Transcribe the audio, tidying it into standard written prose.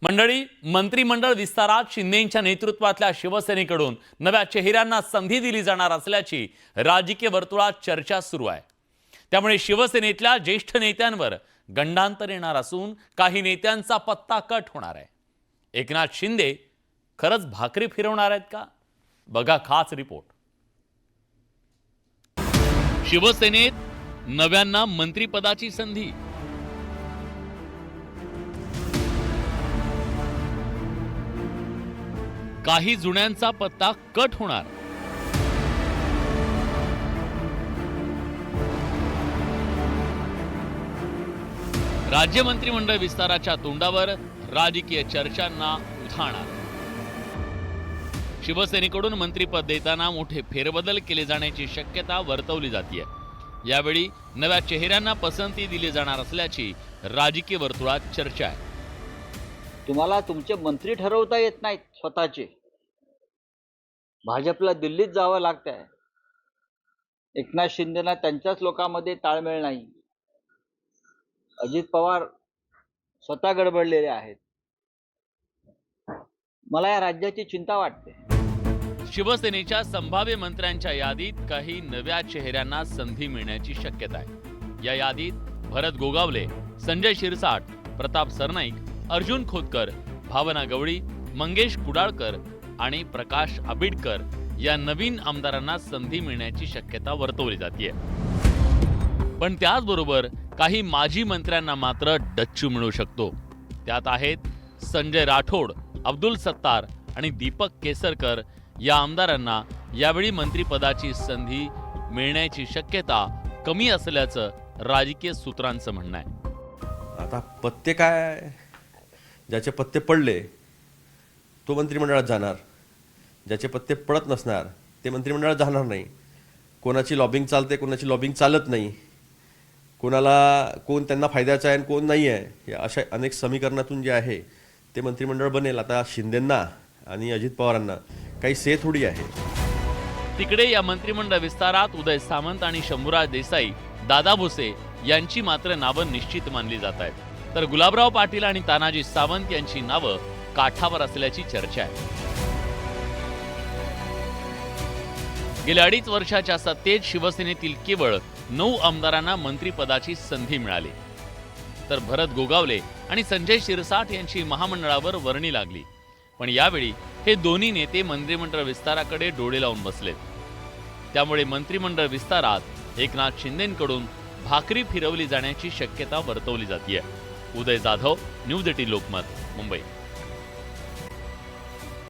मंडळी, मंत्रिमंडळ विस्तारात शिंदेंच्या नेतृत्वातल्या शिवसेनेकडून नव्या चेहऱ्यांना संधी दिली जाणार असल्याची राजकीय वर्तुळात चर्चा सुरू आहे। त्यामुळे शिवसेनेतल्या ज्येष्ठ नेत्यांवर गंडांतर येणार असून काही नेत्यांचा पत्ता कट होणार आहे। एकनाथ शिंदे खरंच भाकरी फिरवणार आहेत का? बघा खास रिपोर्ट। शिवसेनेत नव्यांना मंत्रिपदाची संधी। काही जुन्यांचा पत्ता कट होणार। राज्य मंत्रिमंडळ विस्ताराच्या तोंडावर राजकीय चर्चांना उधाणार। शिवसेनेकडून मंत्रिपद देताना मोठे फेरबदल केले जाण्याची शक्यता वर्तवली जाते। यावेळी नव्या चेहऱ्यांना पसंती दिली जाणार असल्याची राजकीय वर्तुळात चर्चा आहे। तुम्हाला तुमचे मंत्री ठरवता येत नाहीत स्वतःचे, भाजपला दिल्लीत जावं लागतंय। एकनाथ शिंदेना त्यांच्याच लोकांमध्ये ताळमेळ नाही। अजित पवार स्वतः गडबडलेले आहेत। मला या राज्याची चिंता वाटते। शिवसेनेच्या संभाव्य मंत्र्यांच्या यादीत काही नव्या चेहऱ्यांना संधी मिळण्याची शक्यता आहे। या यादीत भरत गोगावले, संजय शिरसाट, प्रताप सरनाईक, अर्जुन खोतकर, भावना गवळी, मंगेश कुडाळकर आणि प्रकाश आबिडकर या नवीन आमदारांना संधी मिळण्याची शक्यता वर्तवली जाते। पण त्याचबरोबर काही माजी मंत्र्यांना मात्र डच्चू मिळू शकतो। त्यात आहेत संजय राठोड, अब्दुल सत्तार आणि दीपक केसरकर या आमदारांना यावेळी मंत्रिपदाची संधी मिळण्याची शक्यता कमी असल्याचं राजकीय सूत्रांचं म्हणणं आहे। आता पत्ते काय, ज्याचे पत्ते पडले तो मंत्रिमंडळात जाणार, ज्याचे पत्ते पडत नसणार ते मंत्रिमंडळात जाणार नाही। कोणाची लॉबिंग चालते, कोणाची लॉबिंग चालत नाही, कोणाला कोण त्यांना फायद्याचं आहे आणि कोण नाही आहे, हे अशा अनेक समीकरणातून जे आहे ते मंत्रिमंडळ बनेल। आता शिंदेंना आणि अजित पवारांना काही से थोडी आहे। तिकडे या मंत्रिमंडळ विस्तारात उदय सामंत आणि शंभूराज देसाई, दादा भुसे यांची मात्र नावं निश्चित मानली जात आहेत, तर गुलाबराव पाटील आणि तानाजी सावंत यांची नावं काठावर असल्याची चर्चा आहे। गेल्या 2.5 वर्षाच्या सत्तेत शिवसेनेतील केवळ 9 आमदारांना मंत्रिपदाची संधी मिळाली, तर भरत गोगावले आणि संजय शिरसाट यांची महामंडळावर वर्णी लागली। पण यावेळी हे दोन्ही नेते मंत्रिमंडळ विस्ताराकडे डोळे लावून बसलेत। त्यामुळे मंत्रिमंडळ विस्तारात एकनाथ शिंदेंकडून भाकरी फिरवली जाण्याची शक्यता वर्तवली जाते। उदय जाधव, न्यूज 18 लोकमत, मुंबई।